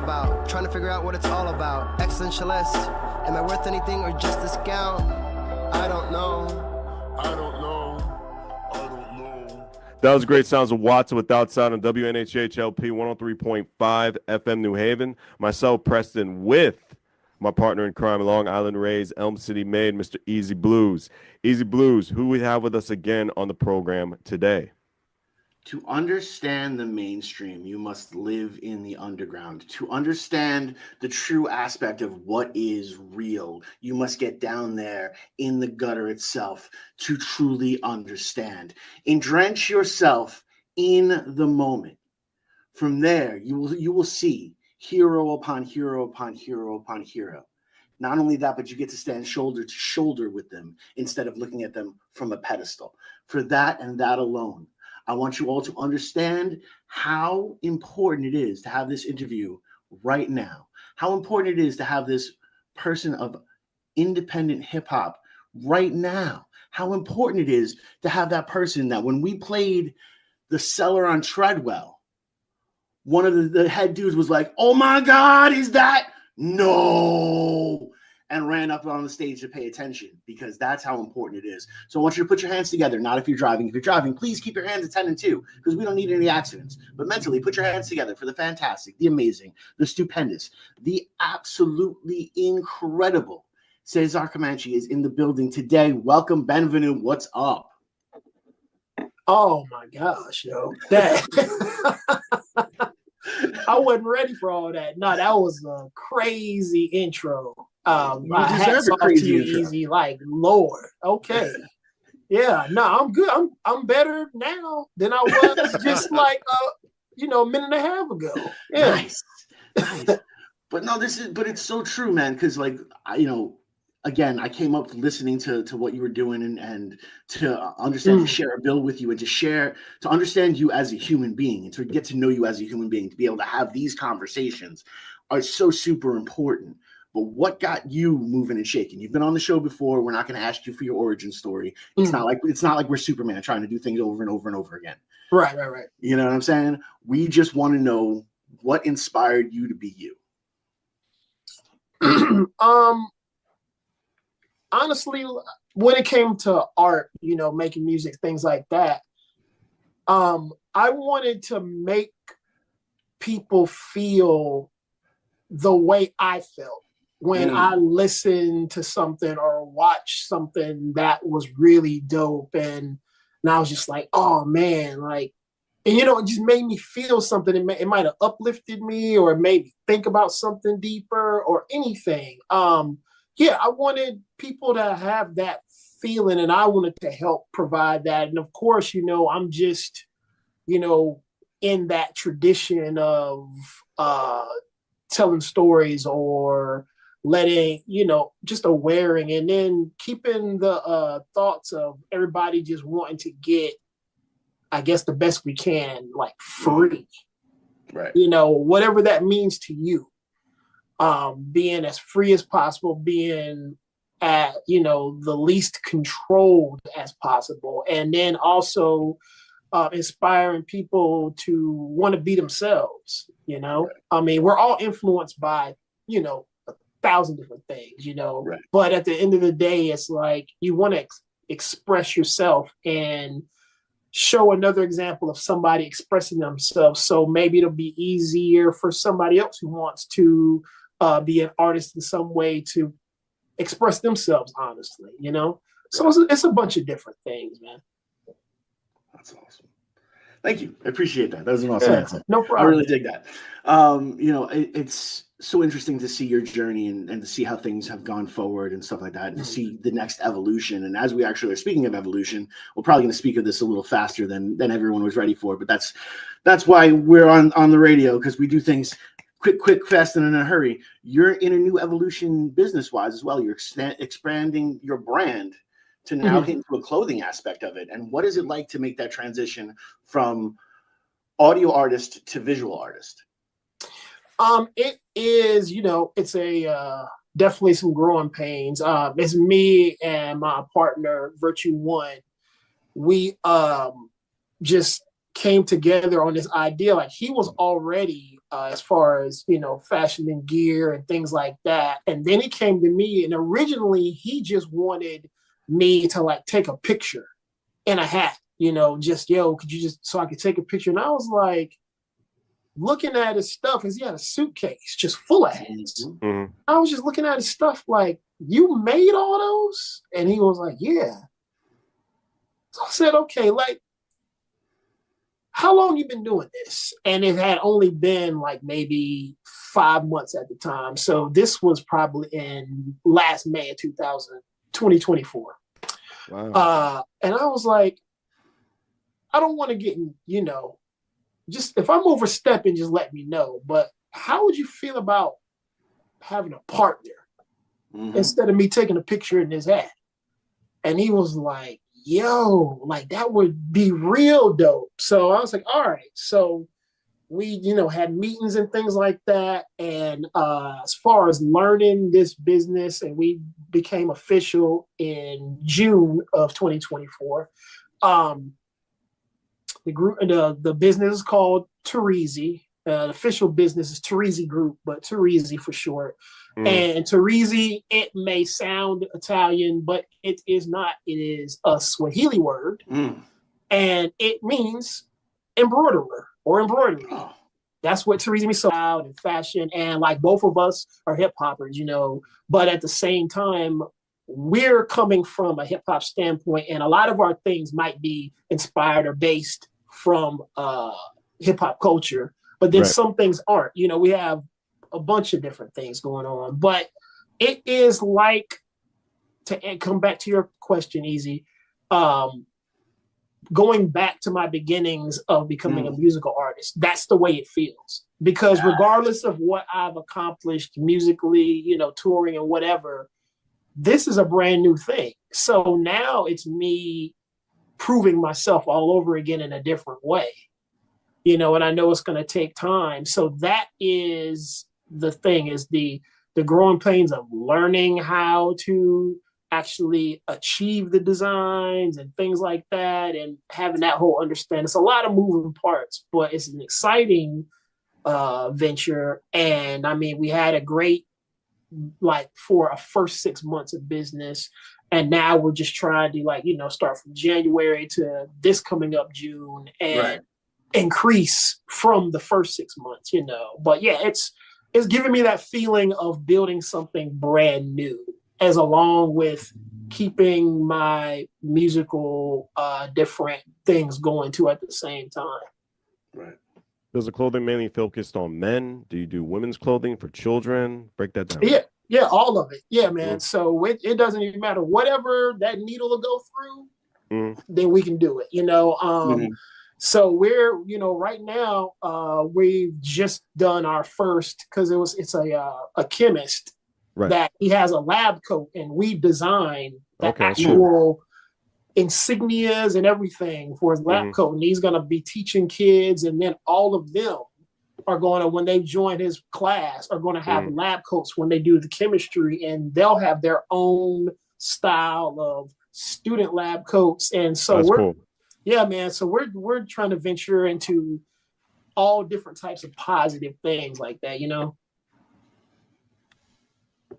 about. Trying to figure out what it's all about. Existentialist. Am I worth anything or just a scout? I don't know. I don't know. I don't know. That was great sounds of Watson Without Sound on WNHHLP 103.5 FM New Haven. Myself, Preston, with my partner in crime, Long Island Rays, Elm City Maid, Mr. Easy BlueZ. Easy BlueZ, who we have with us again on the program today? To understand the mainstream, you must live in the underground. To understand the true aspect of what is real, you must get down there in the gutter itself to truly understand. Entrench yourself in the moment. From there, you will see hero upon hero upon hero upon hero. Not only that, but you get to stand shoulder to shoulder with them instead of looking at them from a pedestal. For that and that alone, I want you all to understand how important it is to have this interview right now. How important it is to have this person of independent hip hop right now. How important it is to have that person that when we played The Cellar on Treadwell, one of the head dudes was like, "Oh my God, is that?" No. And ran up on the stage to pay attention because that's how important it is. So I want you to put your hands together, not if you're driving. If you're driving, please keep your hands at 10 and 2 because we don't need any accidents. But mentally, put your hands together for the fantastic, the amazing, the stupendous, the absolutely incredible Cesar Comanche is in the building today. Welcome, Benvenue. What's up? Oh my gosh, yo. That I wasn't ready for all that. No, that was a crazy intro. You deserve a crazy intro. Easy, like Lord. Okay. Yeah, no, I'm good. I'm better now than I was just like a minute and a half ago. Yeah. Nice. But no, but it's so true, man, because like again, I came up listening to what you were doing and to understand, to share a bill with you and to understand you as a human being and to get to know you as a human being, to be able to have these conversations are so super important. But what got you moving and shaking? You've been on the show before. We're not going to ask you for your origin story. It's not like we're Superman trying to do things over and over and over again. Right. You know what I'm saying? We just want to know what inspired you to be you. Honestly, when it came to art, making music, things like that, I wanted to make people feel the way I felt when I listened to something or watched something that was really dope. And I was just like, oh man, like, and it just made me feel something. It might have uplifted me or made me think about something deeper or anything. Yeah, I wanted people to have that feeling and I wanted to help provide that. And of course, I'm just, in that tradition of telling stories or letting, just awareing and then keeping the thoughts of everybody just wanting to get, I guess, the best we can, like free. Right. Whatever that means to you. Being as free as possible, being at, the least controlled as possible. And then also inspiring people to want to be themselves, Right. I mean, we're all influenced by, 1,000 different things, Right. But at the end of the day, it's like you want to express yourself and show another example of somebody expressing themselves. So maybe it'll be easier for somebody else who wants to be an artist in some way to express themselves honestly, So it's a bunch of different things, man. That's awesome. Thank you. I appreciate that. That was an awesome answer. No problem. I really dig that. It's so interesting to see your journey and to see how things have gone forward and stuff like that, and to see the next evolution. And as we actually are speaking of evolution, we're probably going to speak of this a little faster than everyone was ready for. But that's why we're on the radio, because we do things quick, fast, and in a hurry. You're in a new evolution business-wise as well. You're expanding your brand to now get into a clothing aspect of it. And what is it like to make that transition from audio artist to visual artist? It is, it's a definitely some growing pains. It's me and my partner, Virtue One. We just came together on this idea. Like he was already as far as, fashion and gear and things like that. And then he came to me, and originally he just wanted me to like take a picture in a hat, just, could you just, so I could take a picture. And I was like, looking at his stuff, because he had a suitcase just full of hats. Mm-hmm. I was just looking at his stuff like, you made all those? And he was like, yeah. So I said, okay, like, how long you been doing this? And it had only been like maybe 5 months at the time. So this was probably in last May of 2024. Wow. And I was like, I don't want to get, just if I'm overstepping, just let me know. But how would you feel about having a partner instead of me taking a picture in his hat? And he was like, yo, like that would be real dope. So I was like, all right. So we, had meetings and things like that. And as far as learning this business, and we became official in June of 2024. The business is called Terezi. The official business is Terezi Group, but Terezi for short. And Terezi, it may sound Italian, but it is not. It is a Swahili word, and it means embroiderer or embroidery. Oh. That's what Terezi means. So out in fashion, and like both of us are hip hoppers, but at the same time, we're coming from a hip hop standpoint, and a lot of our things might be inspired or based from hip hop culture, but then some things aren't. We have a bunch of different things going on, but it is like, to come back to your question, Easy, going back to my beginnings of becoming a musical artist, that's the way it feels. Because regardless of what I've accomplished musically, touring and whatever, this is a brand new thing. So now it's me proving myself all over again in a different way, and I know it's going to take time. So that is the thing, is the growing pains of learning how to actually achieve the designs and things like that, and having that whole understanding. It's a lot of moving parts, but it's an exciting venture. And I mean, we had a great, like, for a first 6 months of business, and now we're just trying to start from January to this coming up June, and increase from the first 6 months, but yeah, it's giving me that feeling of building something brand new, as along with keeping my musical different things going too at the same time. Right. Does the clothing mainly focused on men? Do you do women's clothing for children? Break that down. Yeah, all of it. Yeah, man. So it doesn't even matter. Whatever that needle will go through, then we can do it. So we're, right now, we've just done our first, because it's a chemist that he has a lab coat, and we designed the actual insignias and everything for his lab coat. And he's going to be teaching kids, and then all of them are going to, when they join his class, are going to have lab coats when they do the chemistry, and they'll have their own style of student lab coats. And so that's cool. Yeah, man. So we're trying to venture into all different types of positive things like that,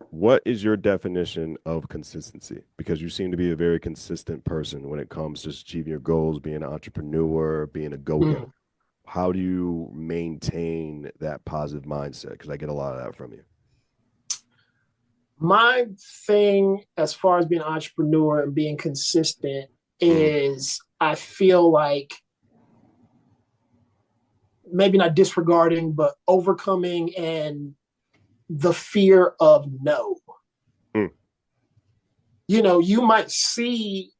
What is your definition of consistency? Because you seem to be a very consistent person when it comes to achieving your goals, being an entrepreneur, being a go-getter. How do you maintain that positive mindset? Because I get a lot of that from you. My thing, as far as being an entrepreneur and being consistent, is I feel like maybe not disregarding, but overcoming and the fear of no. You might see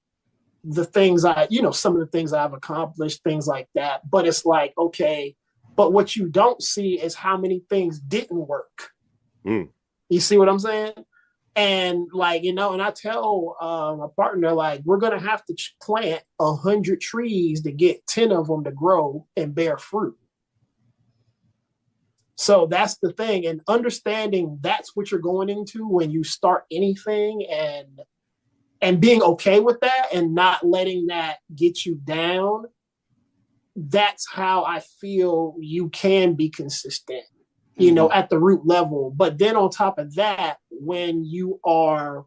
the things some of the things I've accomplished, things like that, but it's like, okay, but what you don't see is how many things didn't work. You see what I'm saying? And and I tell my partner, we're going to have to plant 100 trees to get 10 of them to grow and bear fruit. So that's the thing. And understanding that's what you're going into when you start anything, and being okay with that and not letting that get you down. That's how I feel you can be consistent you know, at the root level. But then on top of that, when you are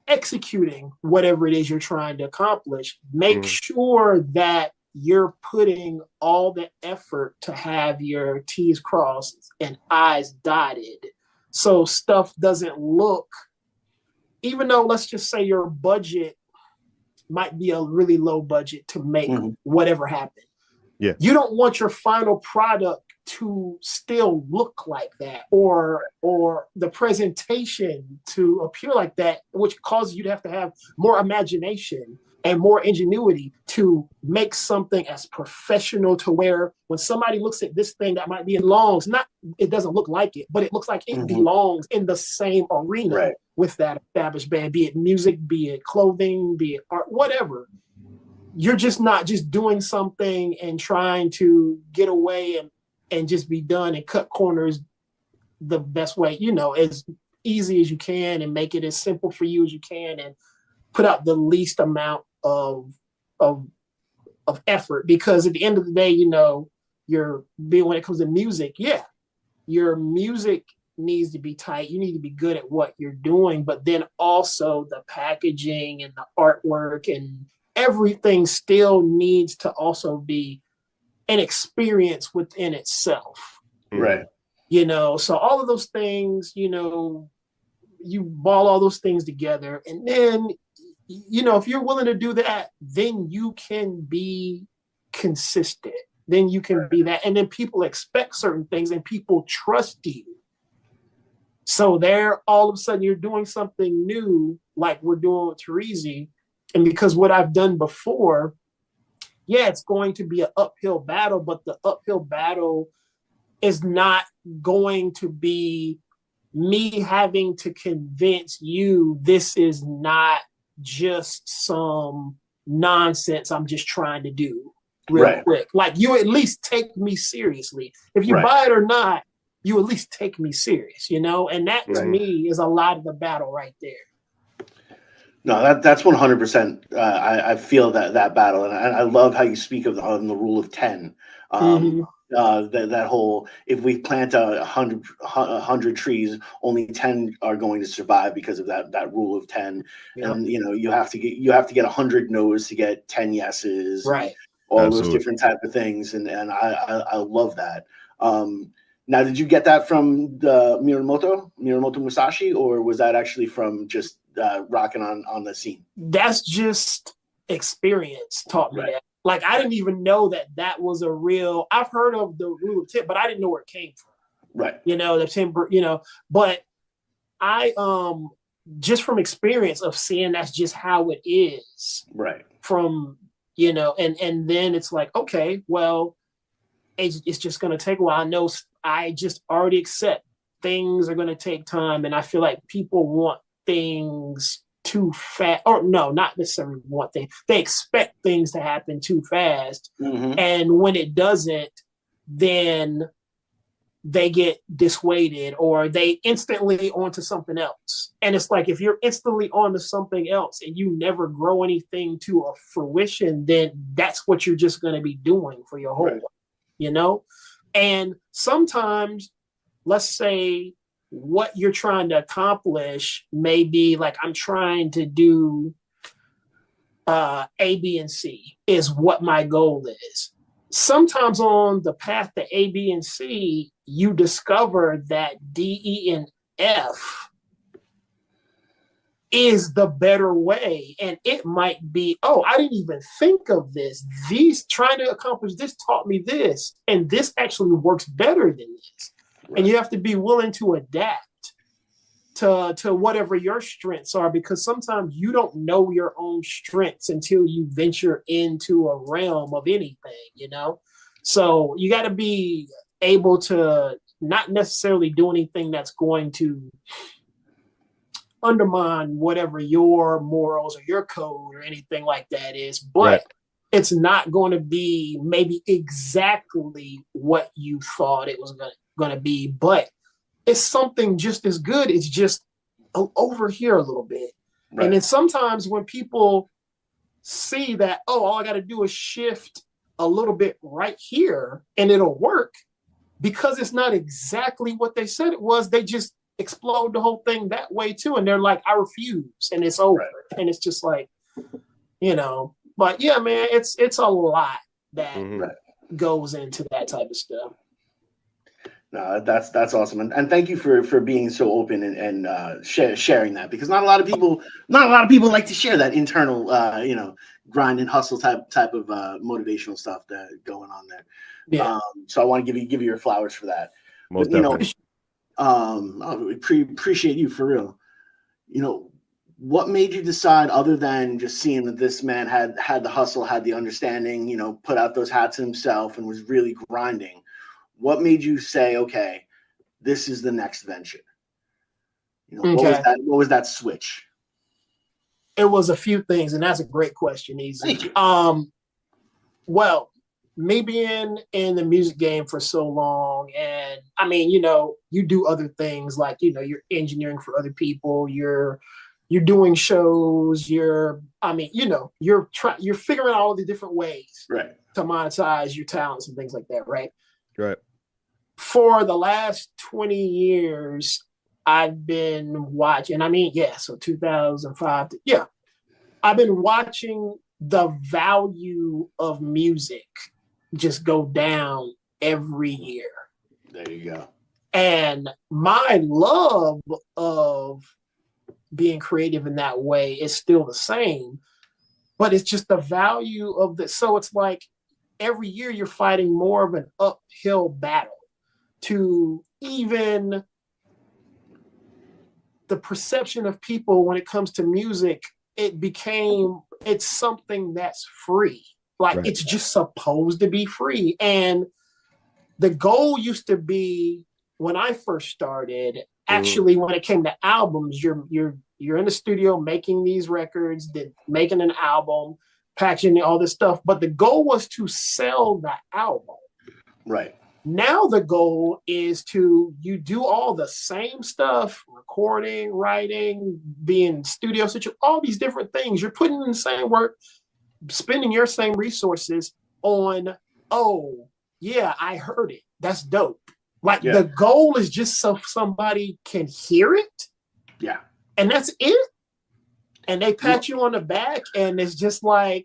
executing whatever it is you're trying to accomplish, make sure that you're putting all the effort to have your T's crossed and I's dotted. So stuff doesn't look, even though let's just say your budget might be a really low budget to make whatever happen. Yeah. You don't want your final product to still look like that, or the presentation to appear like that, which causes you to have more imagination and more ingenuity to make something as professional, to where when somebody looks at this thing that might be in longs, it doesn't look like it, but it looks like it belongs in the same arena with that established band, be it music, be it clothing, be it art, whatever. You're just not just doing something and trying to get away and just be done and cut corners the best way, you know, as easy as you can, and make it as simple for you as you can, and put out the least amount of effort. Because at the end of the day, you know, when it comes to music, your music needs to be tight. You need to be good at what you're doing, but then also the packaging and the artwork and everything still needs to also be an experience within itself. Right. You know, so all of those things, you know, you ball all those things together, and then, you know, if you're willing to do that, then you can be consistent. Then you can be that. And then people expect certain things and people trust you. So there, all of a sudden you're doing something new, like we're doing with Terezi. And because what I've done before, it's going to be an uphill battle, but the uphill battle is not going to be me having to convince you this is not just some nonsense I'm just trying to do real quick. Like, you at least take me seriously. If you buy it or not, you at least take me serious, you know? And that to me is a lot of the battle right there. No, that's 100%. I feel that battle, and I love how you speak of on the rule of 10. That whole, if we plant 100 trees, only 10 are going to survive because of that rule of 10. And you know, you have to get 100 no's to get 10 yeses. Right. All Absolutely. Those different type of things, and I love that. Now, did you get that from the Miyamoto Musashi, or was that actually from just rocking on the scene? That's just experience taught me that. Like, I didn't even know that was a real. I've heard of the rule of 10, but I didn't know where it came from. Right. You know, the 10. You know, but I just from experience of seeing that's just how it is. Right. From, you know, and then it's like, okay, well, it's just going to take a while. I know I just already accept things are going to take time, and I feel like people want things too fast, or no, not necessarily want things. They expect things to happen too fast, and when it doesn't, then they get dissuaded, or they instantly onto something else. And it's like, if you're instantly onto something else and you never grow anything to a fruition, then that's what you're just going to be doing for your whole life, you know? And sometimes, let's say what you're trying to accomplish may be like, I'm trying to do A, B, and C is what my goal is. Sometimes on the path to A, B, and C, you discover that D, E, and F is the better way. And it might be, oh, I didn't even think of this. These trying to accomplish this taught me this. And this actually works better than this. Right. And you have to be willing to adapt to whatever your strengths are, because sometimes you don't know your own strengths until you venture into a realm of anything, you know? So you got to be able to not necessarily do anything that's going to undermine whatever your morals or your code or anything like that is, but it's not going to be maybe exactly what you thought it was going to be, but it's something just as good. It's just over here a little bit. Right. And then sometimes when people see that, oh, all I got to do is shift a little bit right here and it'll work, because it's not exactly what they said it was, they just explode the whole thing that way too. And they're like, I refuse, and it's over. Right. And it's just like, but yeah, man, it's a lot that goes into that type of stuff. No, that's awesome, and thank you for being so open and sharing that, because not a lot of people like to share that internal grind and hustle type of motivational stuff that going on there. Yeah. So I want to give you your flowers for that. Most definitely. Appreciate you for real. What made you decide, other than just seeing that this man had the hustle, had the understanding, put out those hats himself and was really grinding? What made you say, okay, this is the next venture? What was that switch? It was a few things, and that's a great question, Easy. Well, me being in the music game for so long, and I mean, you do other things like, you're engineering for other people, you're doing shows, you're figuring out all the different ways to monetize your talents and things like that, right? Right. For the last 20 years, I've been watching, so 2005, I've been watching the value of music just go down every year. There you go. And my love of being creative in that way is still the same, but it's just the value of the, so it's like every year you're fighting more of an uphill battle to even the perception of people when it comes to music. It's something that's free. Like it's just supposed to be free. And the goal used to be, when I first started, actually, when it came to albums, you're in the studio making these records, then making an album, packaging all this stuff. But the goal was to sell the album. Right. Now the goal is you do all the same stuff, recording, writing, being studio situation, all these different things. You're putting in the same work, spending your same resources on, I heard it. That's dope. Like the goal is just so somebody can hear it. Yeah. And that's it. And they pat you on the back, and it's just like,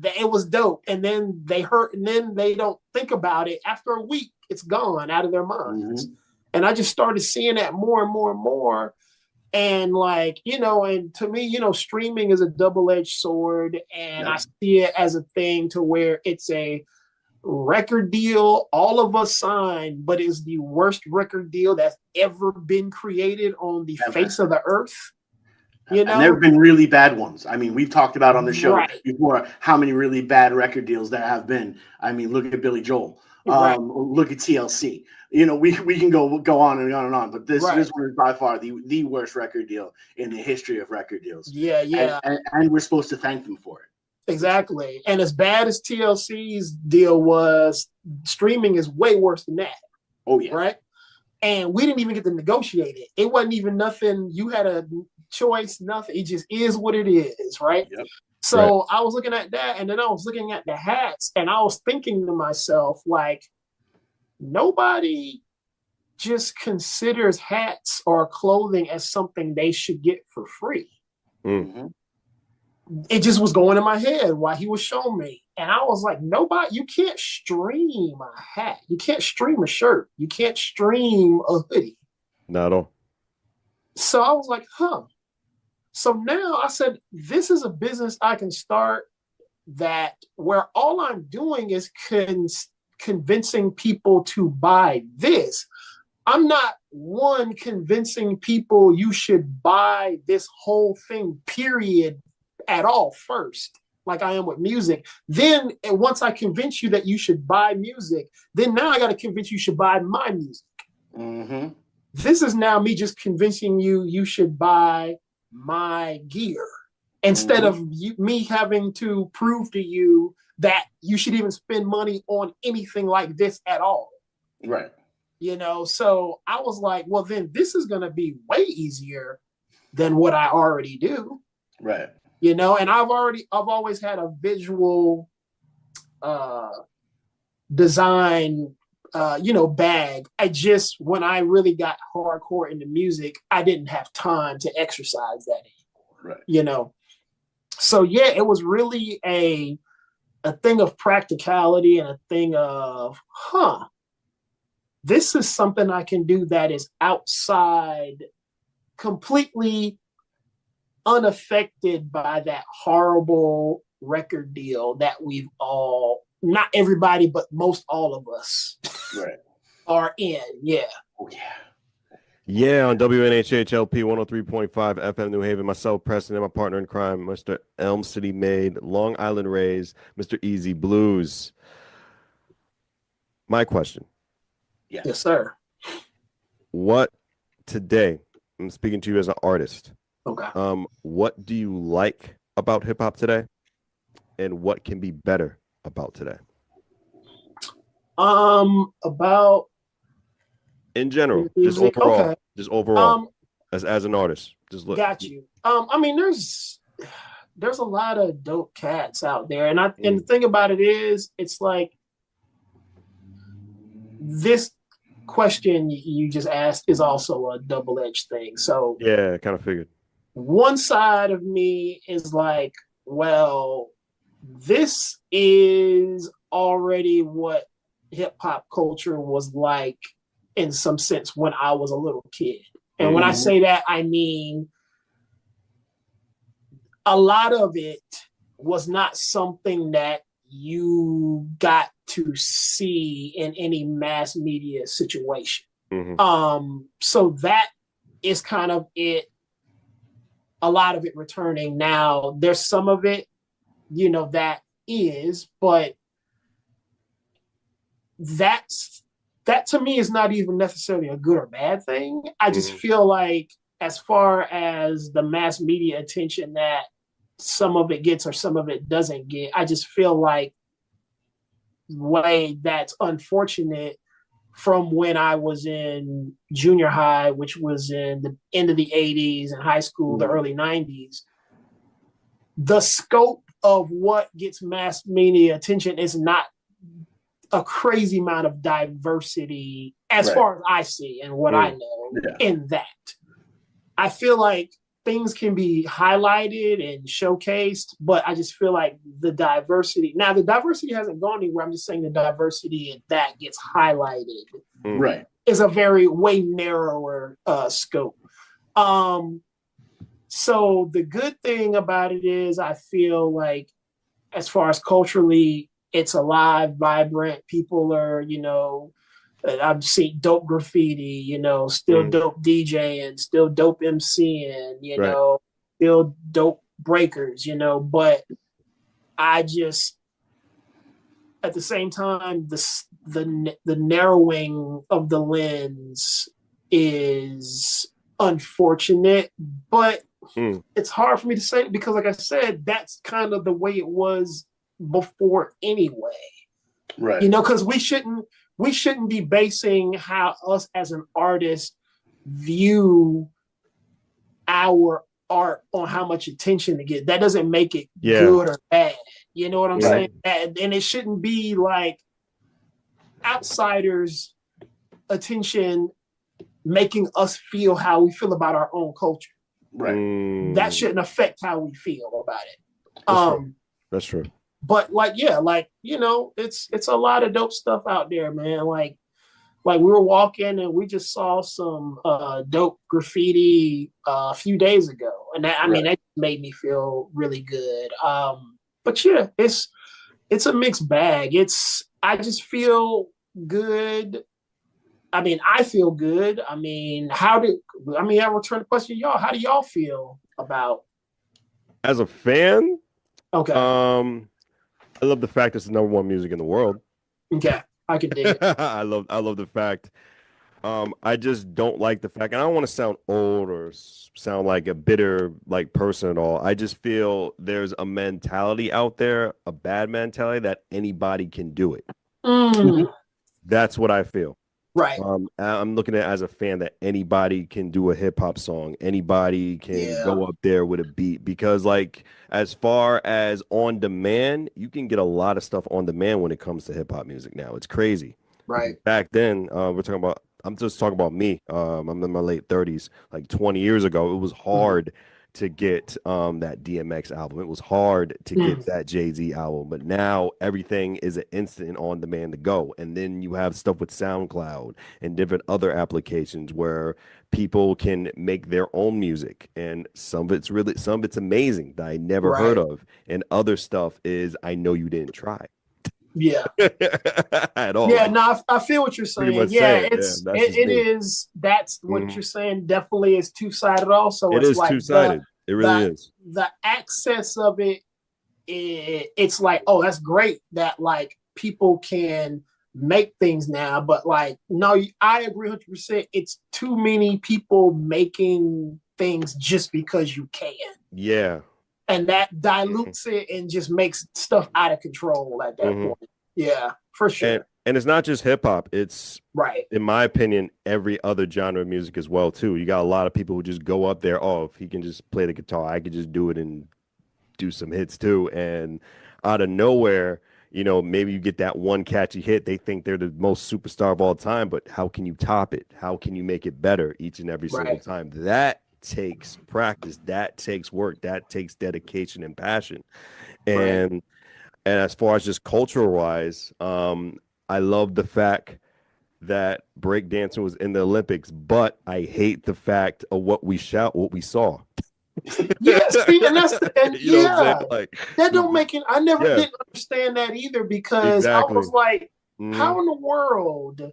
it was dope. And then they hurt, and then they don't think about it. After a week, it's gone out of their minds. And I just started seeing that more and more and more. And and to me, streaming is a double-edged sword. And I see it as a thing to where it's a record deal all of us signed, but it's the worst record deal that's ever been created on the face of the earth. And there have been really bad ones. I mean, we've talked about on the show before how many really bad record deals there have been. I mean, look at Billy Joel. Look at TLC. We can go on and on and on. But this was by far the worst record deal in the history of record deals. Yeah. And we're supposed to thank them for it. Exactly. And as bad as TLC's deal was, streaming is way worse than that. Oh, yeah. Right? And we didn't even get to negotiate it. It wasn't even nothing. You had a choice, nothing. It just is what it is, right? Yep. So I was looking at that, and then I was looking at the hats, and I was thinking to myself, like, nobody just considers hats or clothing as something they should get for free. Mm-hmm. It just was going in my head while he was showing me. And I was like, you can't stream a hat. You can't stream a shirt. You can't stream a hoodie. Not at all. So I was like, So now I said, this is a business I can start where all I'm doing is convincing people to buy this. I'm not convincing people you should buy this whole thing, period, at all first, like I am with music. Then once I convince you that you should buy music, then now I got to convince you should buy my music. Mm-hmm. This is now me just convincing you should buy my gear instead of me having to prove to you that you should even spend money on anything like this at all. Right. So I was like, well, then this is going to be way easier than what I already do. Right. And I've always had a visual design bag. When I really got hardcore into music, I didn't have time to exercise that anymore. Right. So yeah, it was really a thing of practicality and a thing of, this is something I can do that is outside, completely unaffected by that horrible record deal that we've all, not everybody, but most all of us are in. Yeah. Oh, yeah. Yeah, on WNHHLP 103.5 FM New Haven, myself, Preston, and my partner in crime, Mr. Elm City Made, Long Island Rays, Mr. Easy BlueZ. My question. Yes, sir. What today, I'm speaking to you as an artist. Okay. What do you like about hip hop today? And what can be better about today? About in general, music? just overall, Okay. just overall, as an artist, just look. Got you. I mean, there's a lot of dope cats out there, and the thing about it is, it's like this question you just asked is also a double-edged thing. So yeah, I kind of figured. One side of me is like, well, this is already what hip hop culture was like in some sense when I was a little kid. And when I say that, I mean a lot of it was not something that you got to see in any mass media situation. So that is kind of it. A lot of it returning now. There's some of it, that is, but that to me is not even necessarily a good or bad thing. I just feel like as far as the mass media attention that some of it gets or some of it doesn't get, I just feel like the way that's unfortunate from when I was in junior high, which was in the end of the 80s, and high school, the early 90s, the scope of what gets mass media attention is not a crazy amount of diversity as far as I see and what I know in that. I feel like things can be highlighted and showcased, but I just feel like the diversity hasn't gone anywhere. I'm just saying the diversity that gets highlighted is a way narrower scope. So the good thing about it is I feel like as far as culturally, it's alive, vibrant. People are, I've seen dope graffiti, still dope DJing, still dope MCing, still dope breakers, but I just, at the same time, the narrowing of the lens is unfortunate, but it's hard for me to say because, like I said, that's kind of the way it was before anyway. Right. Because we shouldn't be basing how us as an artist view our art on how much attention to get. That doesn't make it good or bad. You know what I'm saying? And it shouldn't be like outsiders' attention making us feel how we feel about our own culture. Right. That shouldn't affect how we feel about it. That's true. But it's a lot of dope stuff out there, man. Like we were walking and we just saw some dope graffiti a few days ago, and that made me feel really good. But yeah, it's a mixed bag. I just feel good. I mean, I feel good. I mean, I return the question to y'all. How do y'all feel about? As a fan, okay. I love the fact it's the number one music in the world. Okay, I can dig it. I love the fact. I just don't like the fact, and I don't want to sound old or sound like a bitter person at all. I just feel there's a mentality out there, a bad mentality that anybody can do it. That's what I feel. Right. I'm looking at it as a fan that anybody can do a hip hop song. Anybody can go up there with a beat because as far as on demand, you can get a lot of stuff on demand when it comes to hip hop music now. It's crazy. Right. Back then, I'm just talking about me. I'm in my late 30s. Like 20 years ago, it was hard to get that DMX album. It was hard to get that Jay-Z album. But now everything is an instant and on demand to go. And then you have stuff with SoundCloud and different other applications where people can make their own music. And some of it's amazing that I never heard of. And other stuff is I know you didn't try. Yeah. At all. Yeah, no, I feel what you're saying. Yeah, that's what you're saying. Definitely is two-sided also. It is like two-sided. It really is. The access of it's like, oh, that's great that like people can make things now, but like, no, I agree 100%. It's too many people making things just because you can. Yeah. And that dilutes it and just makes stuff out of control at that point. Yeah, for sure. And it's not just hip hop. It's in my opinion, every other genre of music as well too. You got a lot of people who just go up there. Oh, if he can just play the guitar, I could just do it and do some hits too. And out of nowhere, you know, maybe you get that one catchy hit. They think they're the most superstar of all time, but how can you top it? How can you make it better each and every single time? That takes practice, that takes work, that takes dedication and passion. And as far as just cultural wise, I love the fact that breakdancing was in the Olympics, but I hate the fact of what we saw. Yeah, see, and like, that don't make it. I never didn't understand that either, because I was like, how in the world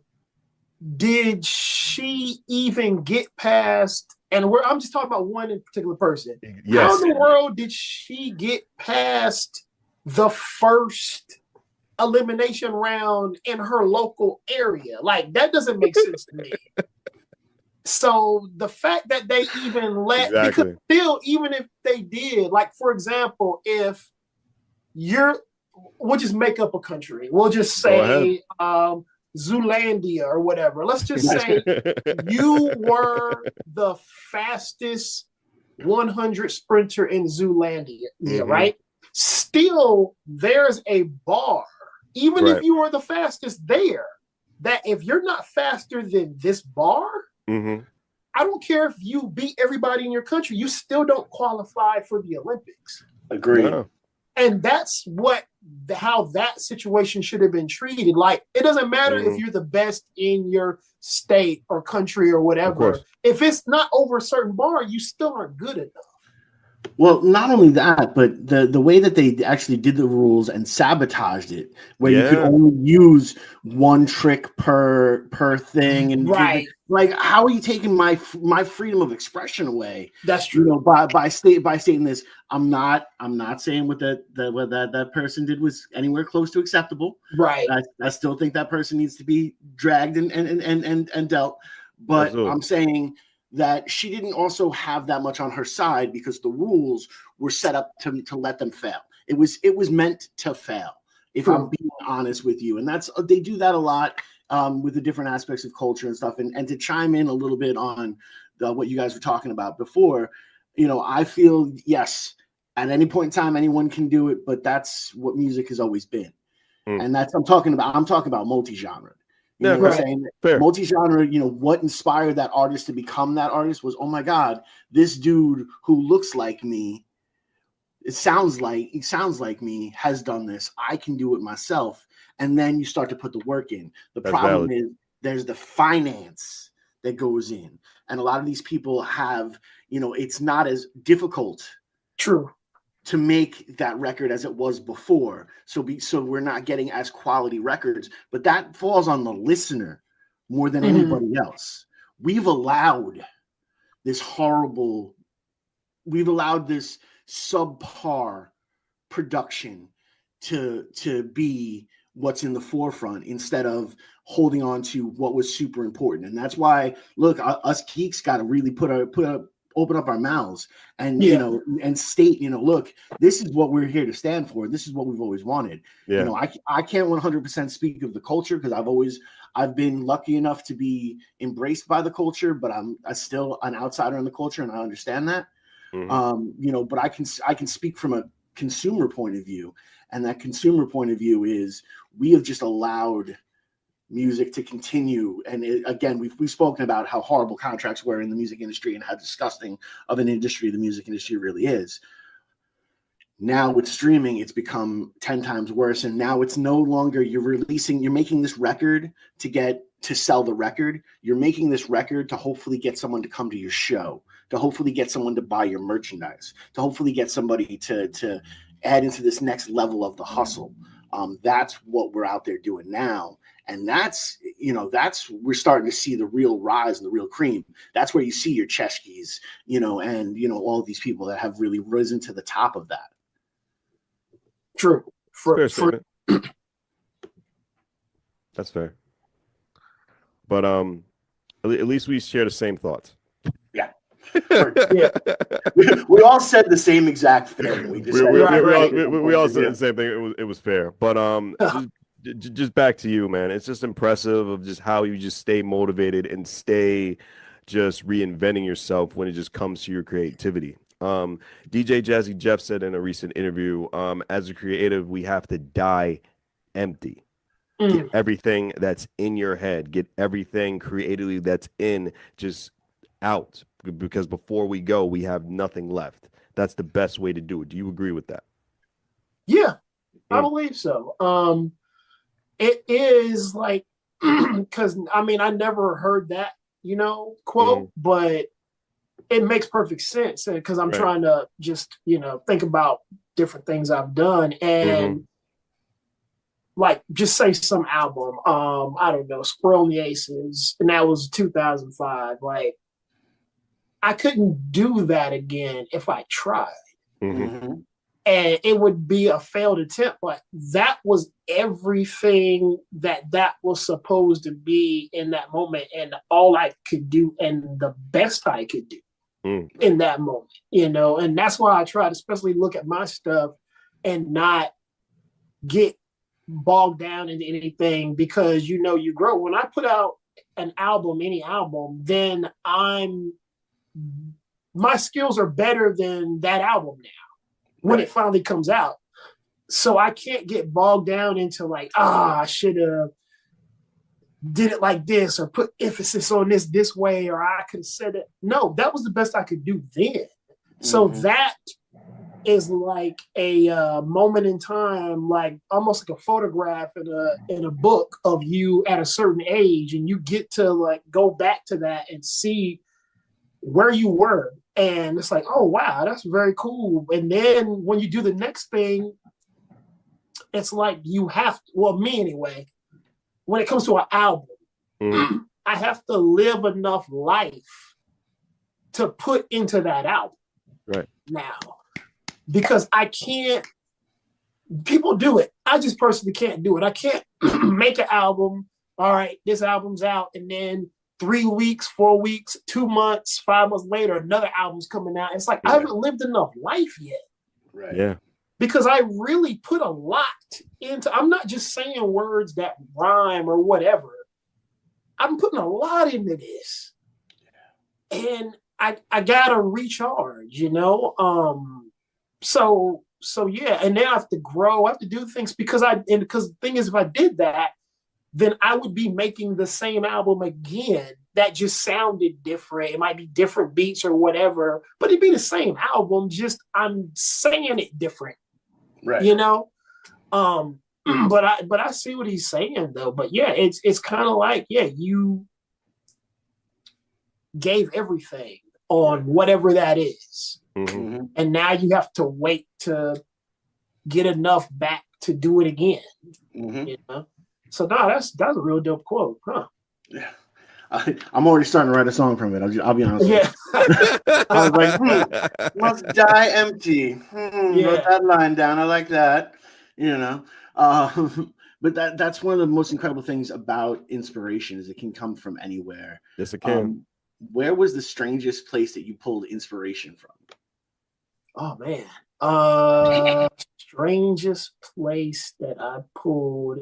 did she even get past? And I'm just talking about one in particular person. Yes. How in the world did she get past the first elimination round in her local area? Like, that doesn't make sense to me. So the fact that they even because still, even if they did, like, for example, if we'll just make up a country. We'll just say Zoolandia or whatever. Let's just say you were the fastest 100 sprinter in Zoolandia, right? Still, there's a bar, even if you were the fastest there, that if you're not faster than this bar, I don't care if you beat everybody in your country, you still don't qualify for the Olympics. Agreed. No. And that's how that situation should have been treated. Like, it doesn't matter if you're the best in your state or country or whatever. If it's not over a certain bar, you still aren't good enough. Well, not only that, but the way that they actually did the rules and sabotaged it, where you could only use one trick per thing, and like, how are you taking my freedom of expression away? That's true. You know, by stating this, I'm not saying what that person did was anywhere close to acceptable. Right. I still think that person needs to be dragged and dealt. But absolutely. I'm saying that she didn't also have that much on her side, because the rules were set up to let them fail. It was meant to fail, if I'm being honest with you. And they do that a lot with the different aspects of culture and stuff. And to chime in a little bit on what you guys were talking about before, you know, I feel, yes, at any point in time, anyone can do it, but that's what music has always been. And I'm talking about multi-genre. You know what I'm saying? Multi-genre, you know, what inspired that artist to become that artist was, oh my God, this dude who looks like me, he sounds like me, has done this. I can do it myself. And then you start to put the work in. The problem is there's the finance that goes in. And a lot of these people have, you know, it's not as difficult to make that record as it was before. So we're not getting as quality records, but that falls on the listener more than anybody else. We've allowed this subpar production to be what's in the forefront, instead of holding on to what was super important. And that's why, look, us geeks got to really open up our mouths and you know, and state, you know, look, this is what we're here to stand for. This is what we've always wanted. You know, I can't 100% speak of the culture, because I've been lucky enough to be embraced by the culture, but I'm still an outsider in the culture, and I understand that. You know, but I can speak from a consumer point of view, and that consumer point of view is we have just allowed music to continue. And again, we've spoken about how horrible contracts were in the music industry and how disgusting of an industry the music industry really is. Now with streaming, it's become 10 times worse. And now it's no longer you're making this record to sell the record. You're making this record to hopefully get someone to come to your show, to hopefully get someone to buy your merchandise, to hopefully get somebody to add into this next level of the hustle. That's what we're out there doing now. And that's we're starting to see the real rise and the real cream. That's where you see your Cheshkis, and all of these people that have really risen to the top of that. True. That's fair. But at least we share the same thoughts. Yeah. Yeah. We all said the same exact thing. We all said the same thing. It was fair. But just back to you, man. It's just impressive of just how you just stay motivated and stay just reinventing yourself when it just comes to your creativity. DJ Jazzy Jeff said in a recent interview, as a creative, we have to die empty. Get everything that's in your head, get everything creatively that's in just out, because before we go, we have nothing left. That's the best way to do it. Do you agree with that? Yeah, I believe so. It is like, because I never heard that, quote, but it makes perfect sense because I'm trying to just, think about different things I've done and like just say some album, I don't know, Squirrel and the Aces, and that was 2005. Like I couldn't do that again if I tried. And it would be a failed attempt. But that was everything that was supposed to be in that moment, and all I could do, and the best I could do in that moment, and that's why I try to especially look at my stuff and not get bogged down into anything, because you grow. When I put out an album, any album, then my skills are better than that album now when it finally comes out. So I can't get bogged down into like, I should have did it like this or put emphasis on this way, or I could have said it. No, that was the best I could do then. So that is like a moment in time, like almost like a photograph in a book of you at a certain age, and you get to like go back to that and see where you were, and it's like, oh wow, that's very cool. And then when you do the next thing, it's like you have to, well, me anyway, when it comes to an album, I have to live enough life to put into that album now, because I can't. People do it. I just personally can't do it. I can't make an album. All right, this album's out, and then 3 weeks, 4 weeks, 2 months, 5 months later, another album's coming out. It's like I haven't lived enough life yet. Right. Yeah. Because I really put a lot into. I'm not just saying words that rhyme or whatever. I'm putting a lot into this, and I gotta recharge. So yeah, and then I have to grow. I have to do things because the thing is, if I did that, then I would be making the same album again that just sounded different. It might be different beats or whatever, but it'd be the same album, just I'm saying it different. Right. But I see what he's saying though. But yeah, it's kind of like, yeah, you gave everything on whatever that is. And now you have to wait to get enough back to do it again. So no, that's a real dope quote, huh? Yeah, I'm already starting to write a song from it. I'll be honest. Yeah, I was like, must die empty. Wrote that line down. I like that. But that's one of the most incredible things about inspiration is it can come from anywhere. Yes, it can. Where was the strangest place that you pulled inspiration from? Oh man, strangest place that I pulled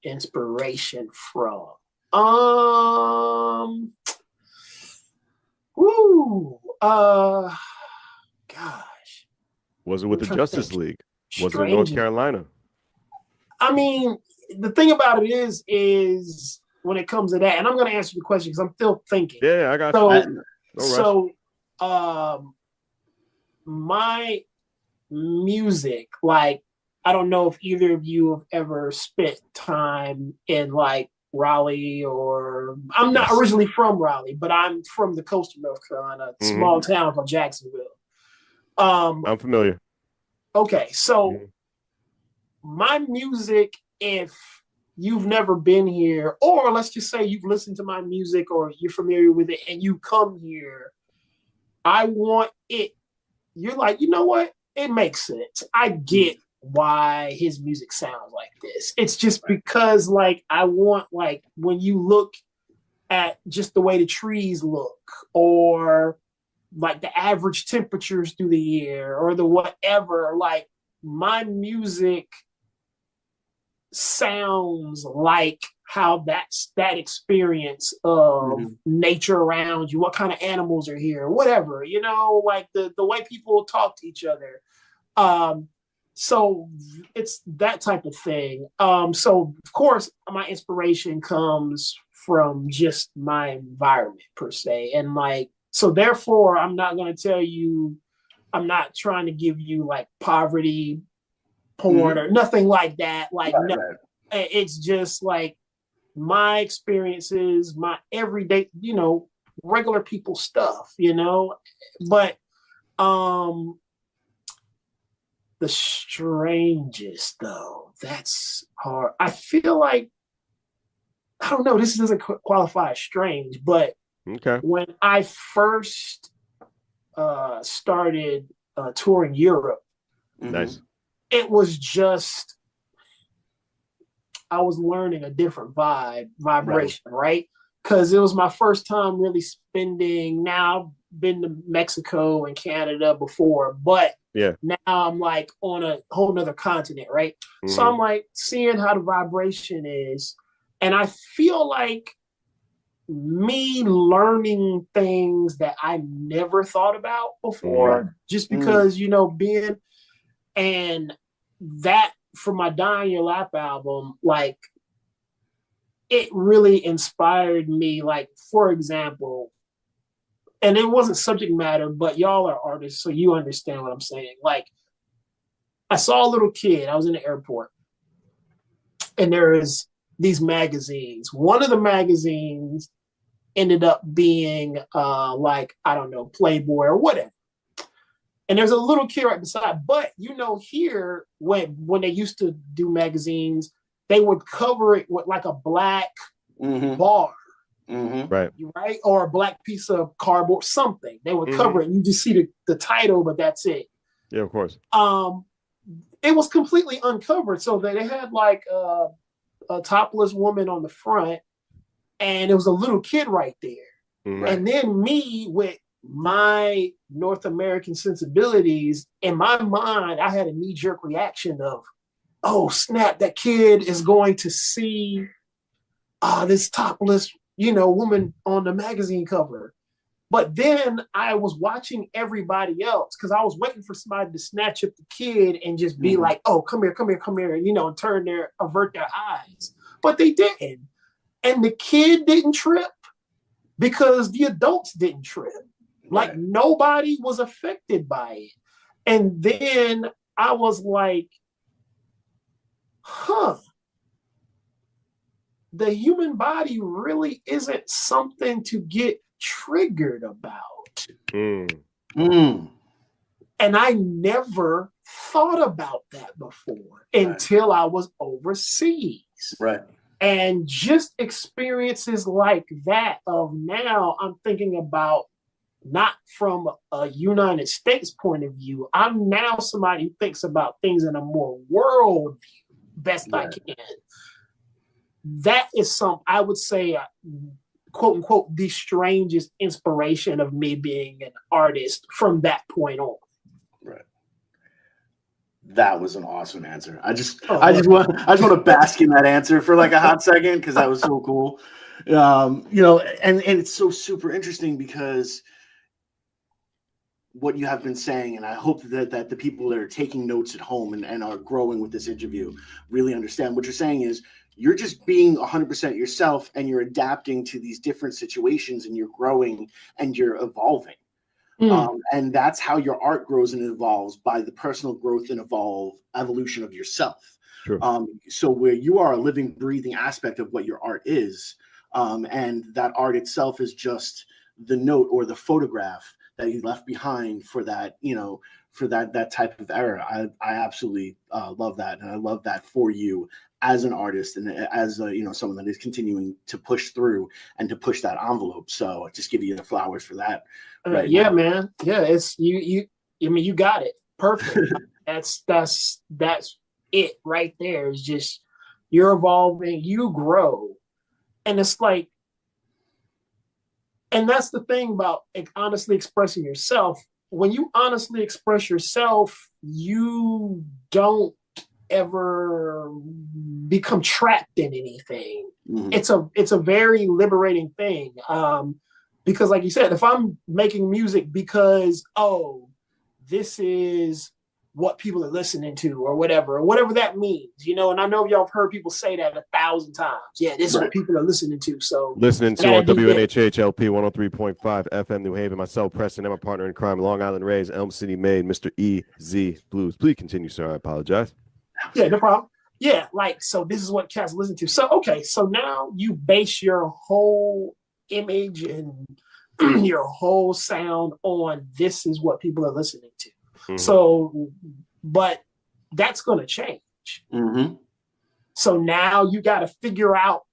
inspiration from. Gosh. Was it with the Justice League? Was it in North Carolina? I mean, the thing about it is when it comes to that, and I'm going to answer the question because I'm still thinking. Yeah, I got so, you. No rush. My music, like, I don't know if either of you have ever spent time in like Raleigh, or I'm not originally from Raleigh, but I'm from the coast of North Carolina, small town called Jacksonville. I'm familiar. Okay, so my music, if you've never been here, or let's just say you've listened to my music or you're familiar with it and you come here, I want it, you're like, you know what? It makes sense. I get why his music sounds like this. It's just because, like, I want, like, when you look at just the way the trees look, or like the average temperatures through the year, or the whatever, like, my music sounds like how that experience of nature around you, what kind of animals are here, whatever, you know, like the way people talk to each other. So it's that type of thing. So of course my inspiration comes from just my environment per se. And like, so therefore I'm not going to tell you, I'm not trying to give you like poverty porn or nothing like that. Like, it's just like my experiences, my everyday, you know, regular people stuff, you know. But the strangest though, that's hard. I feel like, I don't know, this doesn't qualify as strange, but when I first started touring Europe, it was just, I was learning a different vibration, right? Because it was my first time really spending. Now I've been to Mexico and Canada before, but now I'm like on a whole nother continent, right? So I'm like seeing how the vibration is. And I feel like me learning things that I never thought about before, just because, you know, being, and that, for my Die on Your Lap album, like, it really inspired me. Like, for example, and it wasn't subject matter, but y'all are artists, so you understand what I'm saying. Like, I saw a little kid, I was in the airport, and there is these magazines. One of the magazines ended up being like, I don't know, Playboy or whatever. And there's a little kid right beside. But, you know, here, when they used to do magazines, they would cover it with like a black bar, right? Or a black piece of cardboard, something. They would cover it, and you just see the title, but that's it. Yeah, of course. It was completely uncovered. So they had like a topless woman on the front, and it was a little kid right there. And then me, with my North American sensibilities, in my mind, I had a knee-jerk reaction of, oh snap, that kid is going to see this topless, you know, woman on the magazine cover. But then I was watching everybody else, because I was waiting for somebody to snatch up the kid and just be like, oh, come here, you know, and avert their eyes. But they didn't. And the kid didn't trip because the adults didn't trip. Like, nobody was affected by it. And then I was like, the human body really isn't something to get triggered about. And I never thought about that before until I was overseas. And just experiences like that, of now I'm thinking about, not from a United States point of view. I'm now somebody who thinks about things in a more world view, best I can. That is I would say, quote unquote, the strangest inspiration of me being an artist from that point on. That was an awesome answer. I just want to bask in that answer for like a hot second, because that was so cool. You know, and it's so super interesting, because what you have been saying, and I hope that the people that are taking notes at home and are growing with this interview really understand what you're saying is, You're just being 100% yourself, and you're adapting to these different situations, and you're growing and you're evolving. And that's how your art grows and evolves, by the personal growth and evolution of yourself. Sure. So where you are a living, breathing aspect of what your art is, and that art itself is just the note or the photograph that you left behind for that, for that type of era. I absolutely love that, and I love that for you as an artist, and as someone that is continuing to push through and to push that envelope. So just give you the flowers for that. Right yeah, now. man. Yeah, it's you. I mean, you got it perfect. that's it right there. It's just you're evolving, you grow, and it's like, and that's the thing about honestly expressing yourself. When you honestly express yourself, you don't ever become trapped in anything. It's a very liberating thing. Because like you said, if I'm making music because, this is what people are listening to or whatever that means, and I know y'all have heard people say that 1,000 times. Yeah, this is what people are listening to. So listening to on WNHH LP 103.5 FM New Haven, myself, Preston, and my partner in crime, Long Island Rays, Elm City Made, Mr. EZ BlueZ. Please continue, sir. I apologize. Yeah, no problem. Yeah, so this is what cats listen to. So, okay, so now you base your whole image and your whole sound on this is what people are listening to. So, but that's going to change. So now you got to figure out,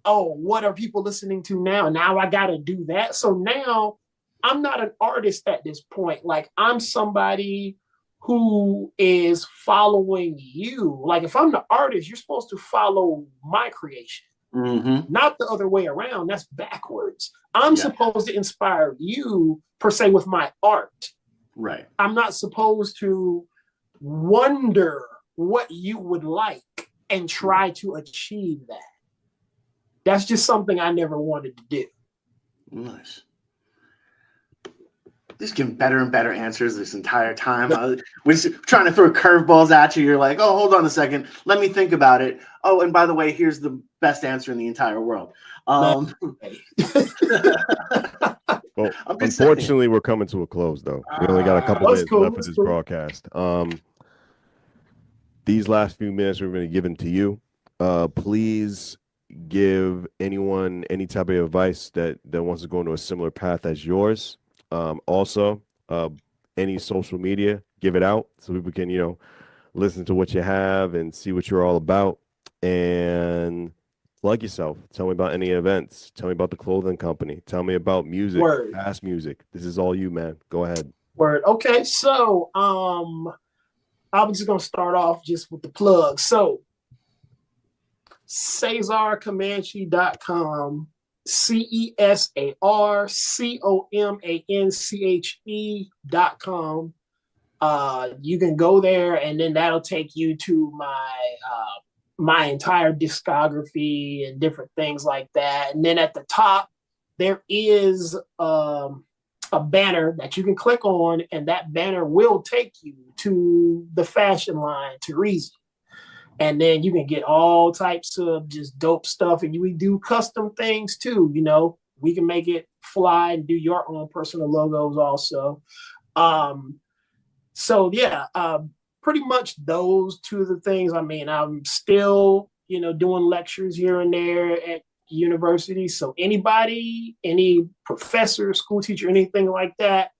what are people listening to now? Now I got to do that. So now I'm not an artist at this point. Like, I'm somebody who is following you. Like, if I'm the artist, you're supposed to follow my creation, not the other way around. That's backwards. I'm supposed to inspire you, per se, with my art. Right. I'm not supposed to wonder what you would like and try to achieve that. That's just something I never wanted to do. Nice. Just giving better and better answers this entire time. We're just trying to throw curveballs at you. You're like, oh, hold on a second. Let me think about it. Oh, and by the way, here's the best answer in the entire world. Well, unfortunately, we're coming to a close, though. We only got a couple minutes left for this broadcast. These last few minutes we're going to give them to you. Please give anyone any type of advice that wants to go into a similar path as yours. Also, any social media, give it out so people can, listen to what you have and see what you're all about. And plug yourself. Tell me about any events. Tell me about the clothing company. Tell me about music. Word. Past music. This is all you, man. Go ahead. Word. Okay, so I'm just gonna start off just with the plug. So CesarComanche.com, CesarComanche.com. You can go there, and then that'll take you to my entire discography and different things like that. And then at the top, there is a banner that you can click on, and that banner will take you to the fashion line, Teresa. And then you can get all types of just dope stuff. And we do custom things too. We can make it fly and do your own personal logos also. So yeah, pretty much those two of the things. I mean, I'm still, doing lectures here and there at university. So anybody, any professor, school teacher, anything like that,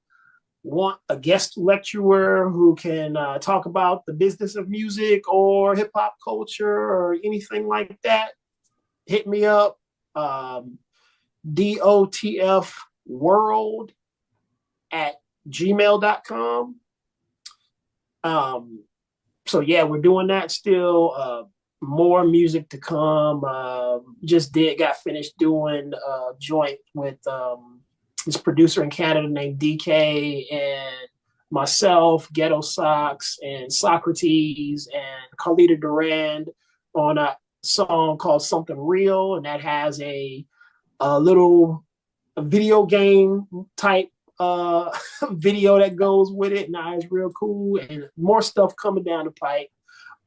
want a guest lecturer who can talk about the business of music or hip hop culture or anything like that, hit me up. dotfworld@gmail.com. So yeah, we're doing that still. More music to come. Got finished doing a joint with this producer in Canada named DK and myself, Ghetto Socks, and Socrates, and Carlita Durand on a song called Something Real, and that has a little video game type video that goes with it. Now it's real cool, and more stuff coming down the pipe.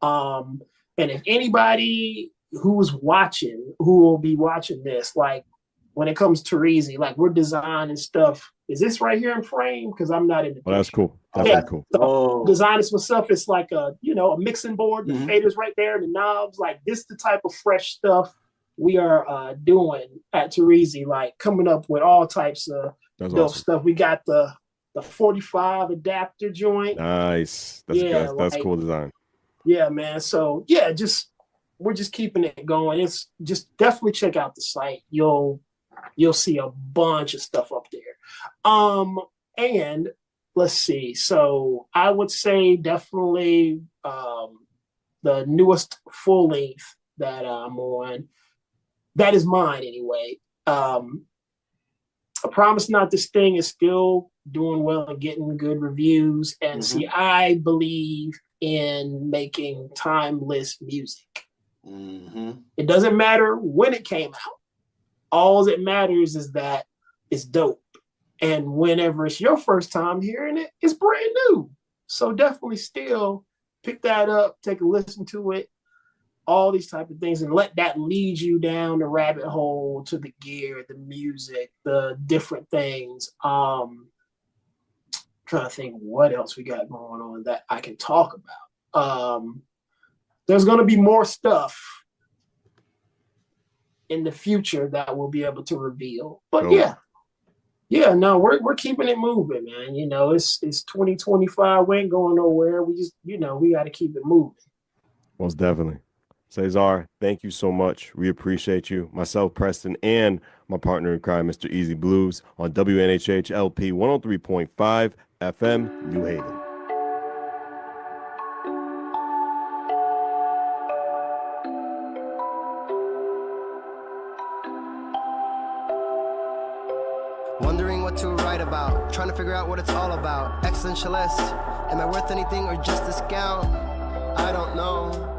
And if anybody who's watching, who will be watching this. Like when it comes to Reezy, like we're designing stuff. Is this right here in frame? Because I'm not in the Well, that's cool. That's yeah, really cool. so designing some stuff. It's like a mixing board, the faders right there, the knobs. Like this is the type of fresh stuff we are doing at Terezy, like coming up with all types of dope stuff. We got the 45 adapter joint. Nice. That's cool design. Yeah, man. So yeah, we're just keeping it going. It's just definitely check out the site. You'll see a bunch of stuff up there. And let's see. So I would say definitely the newest full length that I'm on. That is mine anyway. I Promise Not This Thing is still doing well and getting good reviews. And see, I believe in making timeless music. It doesn't matter when it came out. All that matters is that it's dope. And whenever it's your first time hearing it, it's brand new. So definitely still pick that up, take a listen to it, all these type of things, and let that lead you down the rabbit hole to the gear, the music, the different things. Trying to think what else we got going on that I can talk about. There's going to be more stuff in the future that we'll be able to reveal. But no, we're keeping it moving, man. You know, it's 2025. We ain't going nowhere. We just, we got to keep it moving. Most definitely. Cesar, thank you so much. We appreciate you. Myself, Preston, and my partner in crime, Mr. Easy BlueZ, on WNHH LP 103.5 FM, New Haven. Wondering what to write about, trying to figure out what it's all about. Existentialist, am I worth anything or just a scout? I don't know.